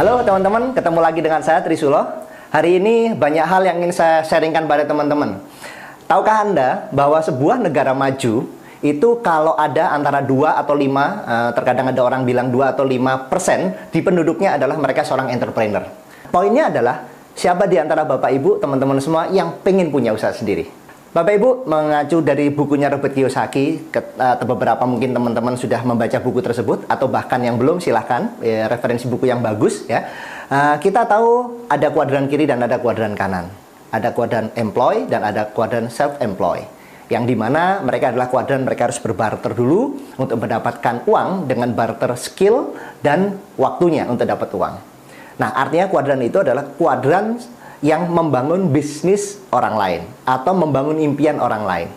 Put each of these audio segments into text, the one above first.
Halo teman-teman, ketemu lagi dengan saya Trisulo. Hari ini banyak hal yang ingin saya sharingkan pada teman-teman. Tahukah Anda bahwa sebuah negara maju itu kalau ada antara 2 atau 5, terkadang ada orang bilang 2 atau 5% di penduduknya adalah mereka seorang entrepreneur. Poinnya adalah siapa di antara Bapak Ibu, teman-teman semua yang pengen punya usaha sendiri. Bapak Ibu mengacu dari bukunya Robert Kiyosaki, beberapa mungkin teman-teman sudah membaca buku tersebut atau bahkan yang belum, silahkan ya, referensi buku yang bagus ya. Kita tahu ada kuadran kiri dan ada kuadran kanan, ada kuadran employ dan ada kuadran self-employ, yang dimana mereka adalah kuadran mereka harus berbarter dulu untuk mendapatkan uang dengan barter skill dan waktunya untuk dapat uang. Nah, artinya kuadran itu adalah kuadran yang membangun bisnis orang lain atau membangun impian orang lain.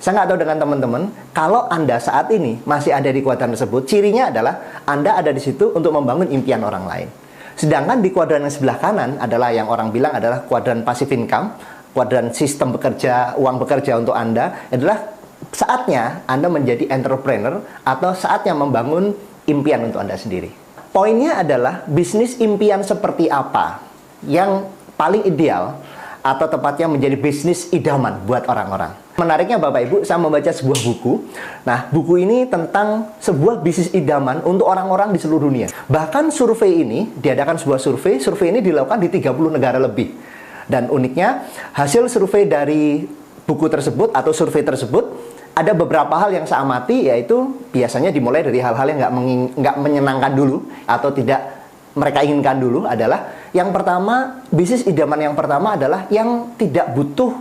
Saya nggak tahu dengan teman-teman, kalau Anda saat ini masih ada di kuadran tersebut, cirinya adalah Anda ada di situ untuk membangun impian orang lain. Sedangkan di kuadran yang sebelah kanan adalah yang orang bilang adalah kuadran passive income, kuadran sistem bekerja, uang bekerja untuk Anda, adalah saatnya Anda menjadi entrepreneur atau saatnya membangun impian untuk Anda sendiri. Poinnya adalah bisnis impian seperti apa yang paling ideal atau tepatnya menjadi bisnis idaman buat orang-orang. Menariknya Bapak Ibu, saya membaca sebuah buku. Nah, buku ini tentang sebuah bisnis idaman untuk orang-orang di seluruh dunia. Bahkan survei ini, diadakan sebuah survei ini dilakukan di 30 negara lebih. Dan uniknya, hasil survei dari buku tersebut atau survei tersebut, ada beberapa hal yang saya amati, yaitu biasanya dimulai dari hal-hal yang nggak menyenangkan dulu atau tidak mereka inginkan dulu adalah yang pertama, bisnis idaman yang pertama adalah yang tidak butuh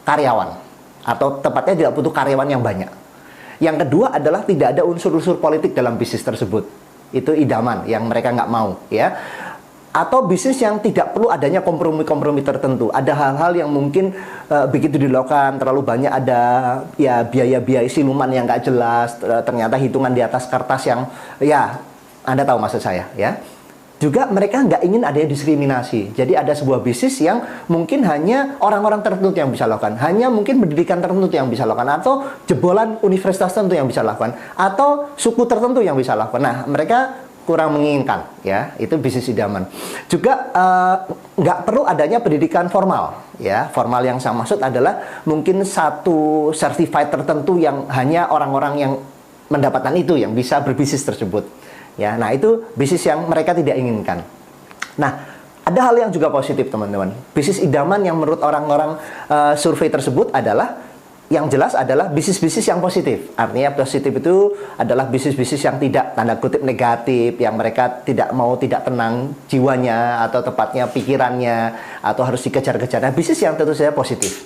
karyawan atau tepatnya tidak butuh karyawan yang banyak. Yang kedua adalah tidak ada unsur-unsur politik dalam bisnis tersebut. Itu idaman yang mereka nggak mau, ya. Atau bisnis yang tidak perlu adanya kompromi-kompromi tertentu. Ada hal-hal yang mungkin begitu dilakukan terlalu banyak ada ya biaya-biaya siluman yang nggak jelas, ternyata hitungan di atas kertas yang ya Anda tahu maksud saya, ya. Juga mereka nggak ingin adanya diskriminasi. Jadi ada sebuah bisnis yang mungkin hanya orang-orang tertentu yang bisa lakukan, hanya mungkin pendidikan tertentu yang bisa lakukan, atau jebolan universitas tertentu yang bisa lakukan, atau suku tertentu yang bisa lakukan. Nah, mereka kurang menginginkan, ya, itu bisnis idaman. Juga nggak perlu adanya pendidikan formal, ya. Formal yang saya maksud adalah mungkin satu certified tertentu yang hanya orang-orang yang mendapatkan itu yang bisa berbisnis tersebut. Ya, nah itu bisnis yang mereka tidak inginkan. Nah, ada hal yang juga positif teman-teman. Bisnis idaman yang menurut orang-orang survei tersebut adalah, yang jelas adalah bisnis-bisnis yang positif. Artinya positif itu adalah bisnis-bisnis yang tidak tanda kutip negatif, yang mereka tidak mau, tidak tenang jiwanya atau tepatnya pikirannya, atau harus dikejar-kejar. Nah, bisnis yang tentu saja positif.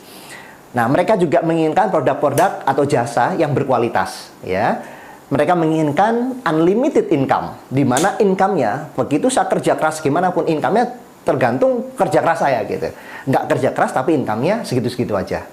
Nah, mereka juga menginginkan produk-produk atau jasa yang berkualitas, ya. Mereka menginginkan unlimited income, di mana income-nya, begitu saya kerja keras gimana pun income-nya tergantung kerja keras saya gitu. Nggak kerja keras tapi income-nya segitu-segitu aja.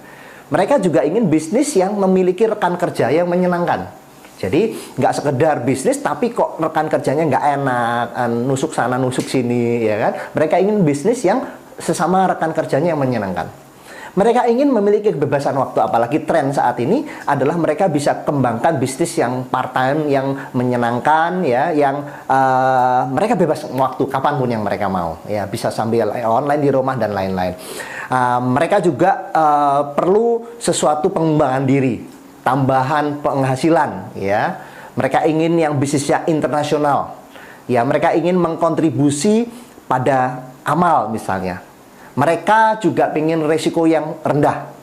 Mereka juga ingin bisnis yang memiliki rekan kerja yang menyenangkan. Jadi nggak sekedar bisnis tapi kok rekan kerjanya nggak enak, nusuk sana nusuk sini, ya kan? Mereka ingin bisnis yang sesama rekan kerjanya yang menyenangkan. Mereka ingin memiliki kebebasan waktu, apalagi tren saat ini adalah mereka bisa kembangkan bisnis yang part-time, yang menyenangkan, ya, yang mereka bebas waktu kapanpun yang mereka mau, ya, bisa sambil online di rumah dan lain-lain. Mereka juga perlu sesuatu pengembangan diri, tambahan penghasilan, ya. Mereka ingin yang bisnisnya internasional, ya. Mereka ingin mengkontribusi pada amal misalnya. Mereka juga ingin resiko yang rendah,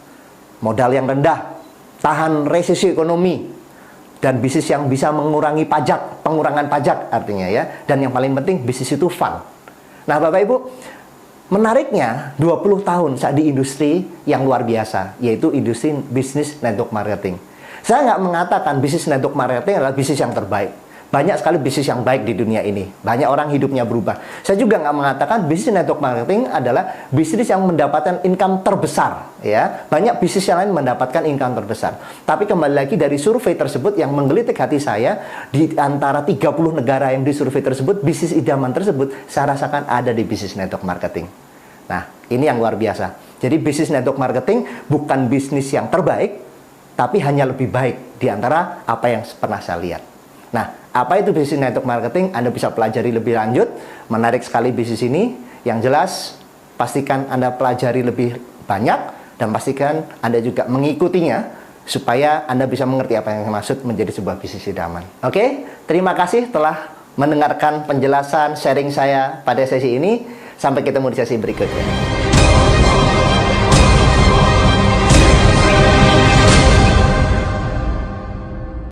modal yang rendah, tahan resesi ekonomi, dan bisnis yang bisa mengurangi pajak, pengurangan pajak artinya, ya. Dan yang paling penting, bisnis itu fun. Nah, Bapak Ibu, menariknya 20 tahun saya di industri yang luar biasa, yaitu industri bisnis network marketing. Saya nggak mengatakan bisnis network marketing adalah bisnis yang terbaik. Banyak sekali bisnis yang baik di dunia ini. Banyak orang hidupnya berubah. Saya juga nggak mengatakan bisnis network marketing adalah bisnis yang mendapatkan income terbesar. Ya, banyak bisnis yang lain mendapatkan income terbesar. Tapi kembali lagi dari survei tersebut yang menggelitik hati saya, di antara 30 negara yang disurvei tersebut, bisnis idaman tersebut saya rasakan ada di bisnis network marketing. Nah, ini yang luar biasa. Jadi bisnis network marketing bukan bisnis yang terbaik, tapi hanya lebih baik di antara apa yang pernah saya lihat. Nah, Apa itu bisnis network marketing? Anda bisa pelajari lebih lanjut. Menarik sekali bisnis ini. Yang jelas, pastikan Anda pelajari lebih banyak dan pastikan Anda juga mengikutinya supaya Anda bisa mengerti apa yang maksud menjadi sebuah bisnis idaman. Oke, terima kasih telah mendengarkan penjelasan sharing saya pada sesi ini. Sampai ketemu di sesi berikutnya.